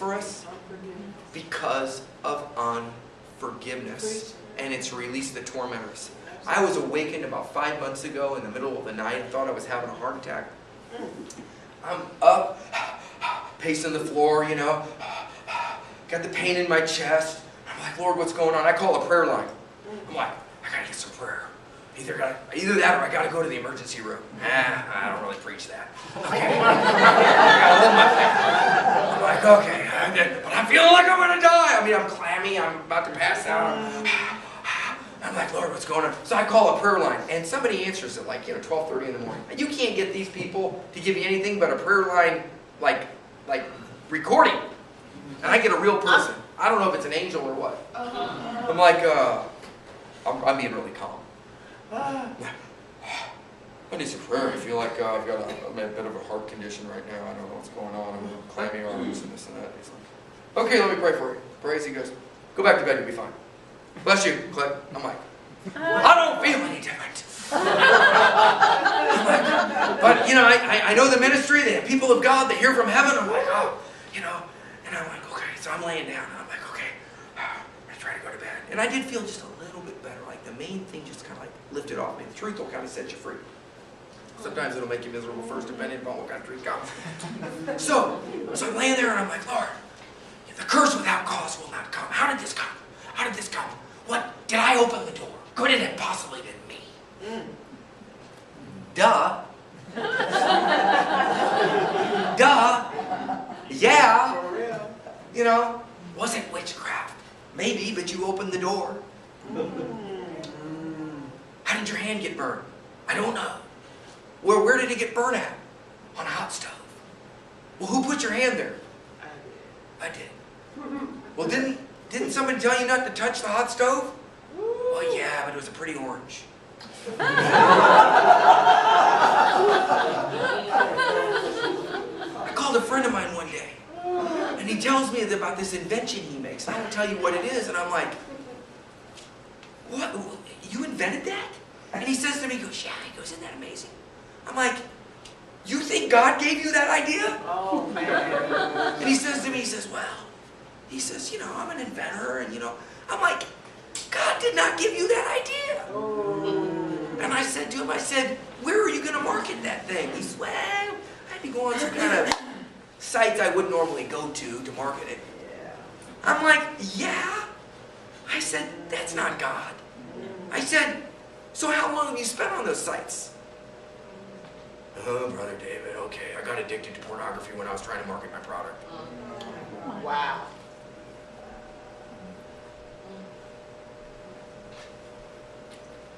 for us? Because of unforgiveness. And it's released the tormentors. I was awakened about 5 months ago in the middle of the night and thought I was having a heart attack. I'm up, pacing the floor, you know, got the pain in my chest. I'm like, Lord, what's going on? I call a prayer line. I'm like, I gotta get some prayer. Either that or I gotta go to the emergency room. I don't really preach that. Okay, I gotta live my faith. I'm like, okay, but I'm feeling like I'm gonna die. I mean, I'm clammy, I'm about to pass out. I'm like, Lord, what's going on? So I call a prayer line, and somebody answers it like, 12:30 in the morning. And you can't get these people to give you anything but a prayer line, like recording. And I get a real person. I don't know if it's an angel or what. I'm like, I'm being really calm. I need some prayer. I feel like I've got a bit of a heart condition right now. I don't know what's going on. I'm clammy arms and this and that. He's like, okay, let me pray for you. Praise. He goes, go back to bed. You'll be fine. Bless you, Click. I'm like, I don't feel any different. I'm like, but I know the ministry. They have people of God. They hear from heaven. I'm like, and I'm like, okay. So I'm laying down, and I'm like, okay, I try to go to bed, and I did feel just a little bit better. Like the main thing just kind of like lifted off me. The truth will kind of set you free. Sometimes it'll make you miserable first, depending upon what kind of truth comes. So I'm laying there, and I'm like, Lord, the curse without cause will not come. How did this come? How did this come? What? Did I open the door? Could it have possibly been me? Duh. Duh. Yeah. Was it witchcraft? Maybe, but you opened the door. How did your hand get burned? I don't know. Where did it get burned at? On a hot stove. Well, who put your hand there? I did. Well, didn't somebody tell you not to touch the hot stove? Well, yeah, but it was a pretty orange. I called a friend of mine one day, and he tells me about this invention he makes. I won't tell you what it is, and I'm like, what? You invented that? And he says to me, he goes, yeah. He goes, isn't that amazing? I'm like, you think God gave you that idea? Oh, man. And he says to me, he says, I'm an inventor, and I'm like, God did not give you that idea. Oh. And I said to him, where are you going to market that thing? He said, well, I had to go on some kind of sites I wouldn't normally go to market it. Yeah. I'm like, yeah? I said, that's not God. I said, so how long have you spent on those sites? Oh, Brother David, okay, I got addicted to pornography when I was trying to market my product. Wow.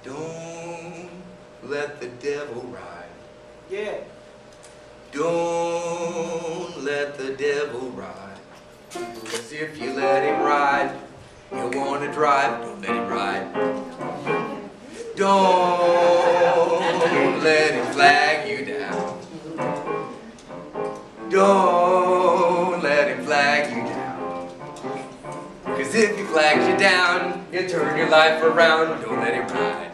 Don't let the devil ride. Yeah. Don't let the devil ride. 'Cause if you let him ride, you'll want to drive. Don't let him ride. Don't let him flag you down. Don't let him flag you down. 'Cause if he flags you down, he'll turn your life around. Don't let him ride.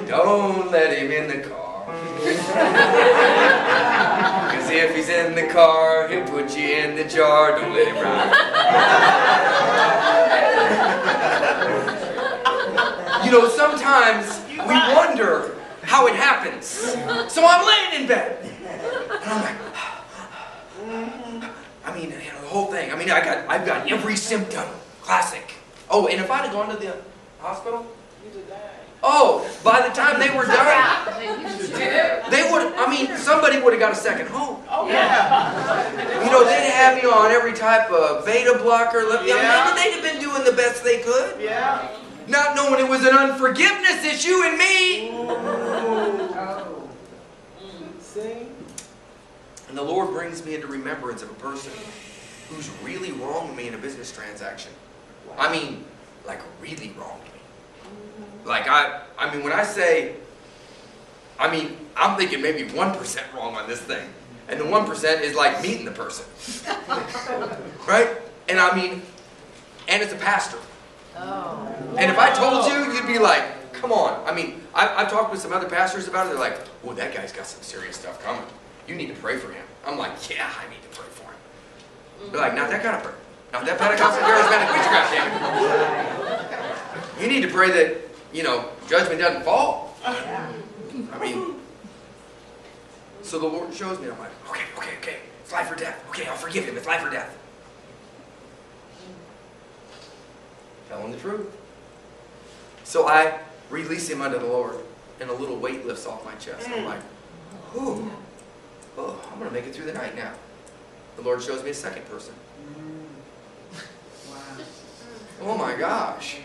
Don't let him in the car. 'Cause if he's in the car, he'll put you in the jar. Don't let him ride. Sometimes we wonder how it happens. So I'm laying in bed. And I'm like, the whole thing. I've got every symptom. Classic. Oh, and if I'd have gone to the hospital, oh, by the time they were done, somebody would have got a second home. Oh, yeah. They'd have you on every type of beta blocker. Yeah. Maybe they'd have been doing the best they could. Yeah. Not knowing it was an unforgiveness issue in me. Oh. See? And the Lord brings me into remembrance of a person who's really wronged me in a business transaction. Wow. Like really wronged me. Like when I say, I'm thinking maybe 1% wrong on this thing. And the 1% is like meeting the person. Right? And it's a pastor. Oh. And if I told you, you'd be like, come on. I mean, I've talked with some other pastors about it. They're like, "Oh, that guy's got some serious stuff coming. You need to pray for him." I'm like, "Yeah, I need to pray for him." They're like, "Not that kind of prayer. Not that Pentecostal charismatic witchcraft, damn it. You need to pray that, judgment doesn't fall." I mean, so the Lord shows me. I'm like, okay. It's life or death. Okay, I'll forgive him. It's life or death. Telling the truth. So I release him unto the Lord, and a little weight lifts off my chest. I'm like, I'm going to make it through the night now. The Lord shows me a second person. Oh my gosh.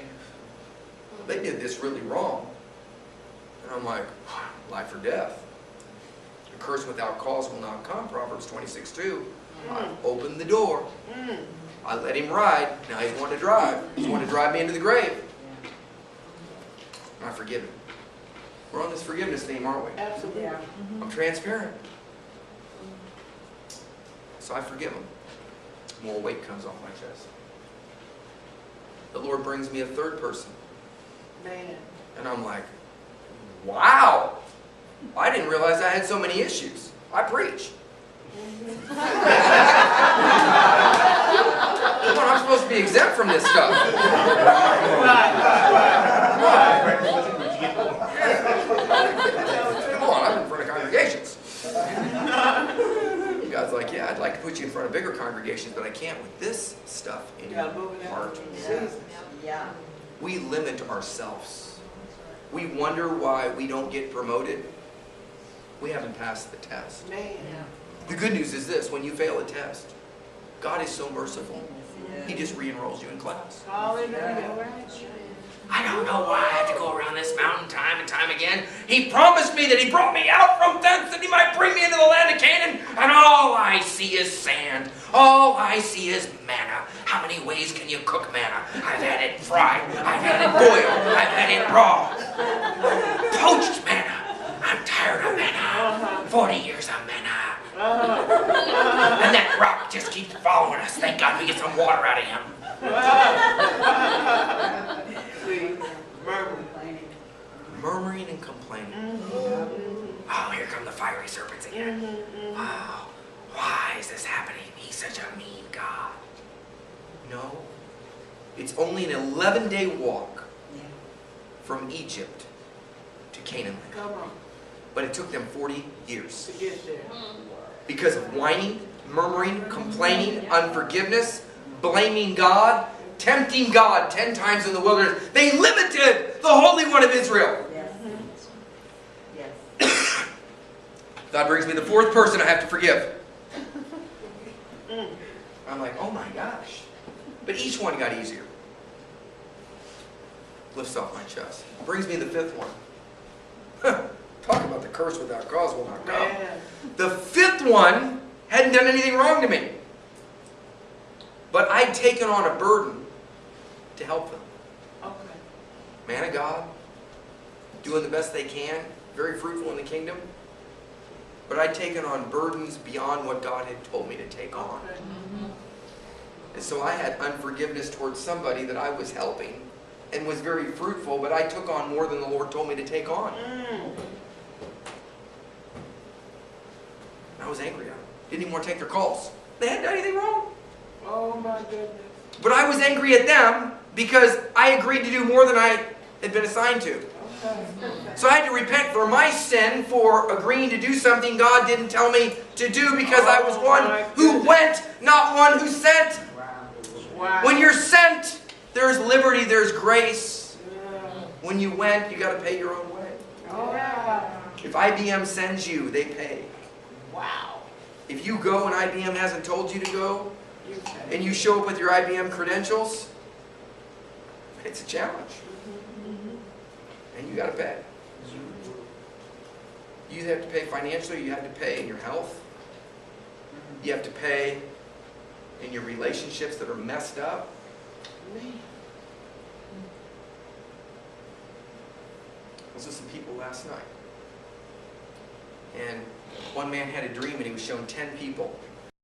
They did this really wrong. And I'm like, life or death. A curse without cause will not come, Proverbs 26:2. I opened the door. I let him ride. Now he's wanting to drive. He's wanting to drive me into the grave. And I forgive him. We're on this forgiveness theme, aren't we? Absolutely. Yeah. I'm transparent. So I forgive him. More weight comes off my chest. The Lord brings me a third person. Man. And I'm like, wow. I didn't realize I had so many issues. I preach. Come on, I'm supposed to be exempt from this stuff. Come on, I'm in front of congregations. God's like, yeah, I'd like to put you in front of bigger congregations, but I can't with this stuff in your heart. Yeah. We limit ourselves. We wonder why we don't get promoted. We haven't passed the test. Man. The good news is this: when you fail a test, God is so merciful. He just re-enrolls you in class. Hallelujah. I don't know why I have to go around this mountain time and time again. He promised me that he brought me out from thence, that he might bring me into the land of Canaan, and all I see is sand. All I see is manna. How many ways can you cook manna? I've had it fried. I've had it boiled. I've had it raw. Poached manna. I'm tired of manna. 40 years of manna. And that rock just keeps following us. Thank God we get some water out of him. Murmuring and complaining. Oh, here come the fiery serpents again. Oh, why is this happening? He's such a mean God. No, it's only an 11-day walk from Egypt to Canaan. Come on. But it took them 40 years. To get there. Because of whining, murmuring, complaining, unforgiveness, blaming God, tempting God 10 times in the wilderness. They limited the Holy One of Israel. Yes. God brings me the fourth person I have to forgive. I'm like, oh my gosh. But each one got easier. Lifts off my chest. Brings me the fifth one. Talk about the curse without cause will not come. The fifth one hadn't done anything wrong to me. But I'd taken on a burden to help them. Okay. Man of God, doing the best they can, very fruitful in the kingdom. But I'd taken on burdens beyond what God had told me to take on. Okay. And so I had unforgiveness towards somebody that I was helping and was very fruitful, but I took on more than the Lord told me to take on. I was angry at them. Didn't even want to take their calls. They hadn't done anything wrong. Oh my goodness. But I was angry at them because I agreed to do more than I had been assigned to. So I had to repent for my sin for agreeing to do something God didn't tell me to do because I was one who went, not one who sent. Wow. When you're sent, there's liberty, there's grace. When you went, you got to pay your own way. If IBM sends you, they pay. Wow. If you go and IBM hasn't told you to go, and you show up with your IBM credentials, it's a challenge. And you got to pay. You have to pay financially, you have to pay in your health. You have to pay in your relationships that are messed up. I was with some people last night. And one man had a dream and he was shown 10 people